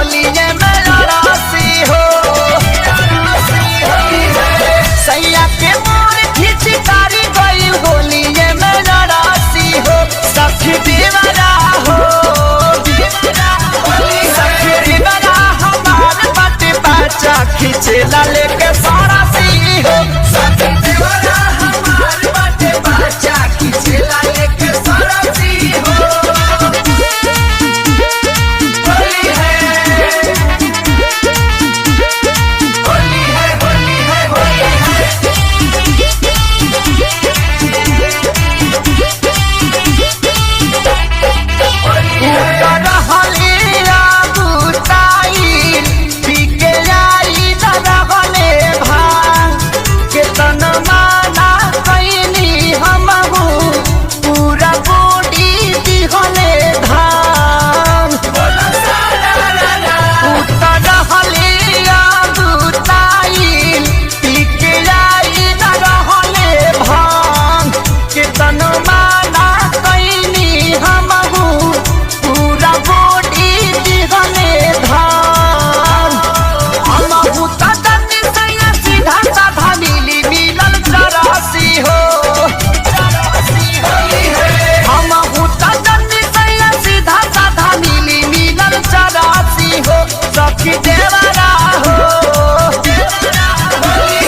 होलिये में राशि हो सैया के मोर खिचकारी गई होलिये में राशि हो सखी देवरा हो सखी देवरा हमार बाटे बच्चा खिचेला लेके सारा सी हो सखी देवरा हमार बाटे बच्चा खिचेला लेके सारा सी हो सखी देवरा हो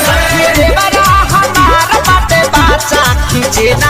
सखी देवरा हमार बाटे बच्चा खिचेला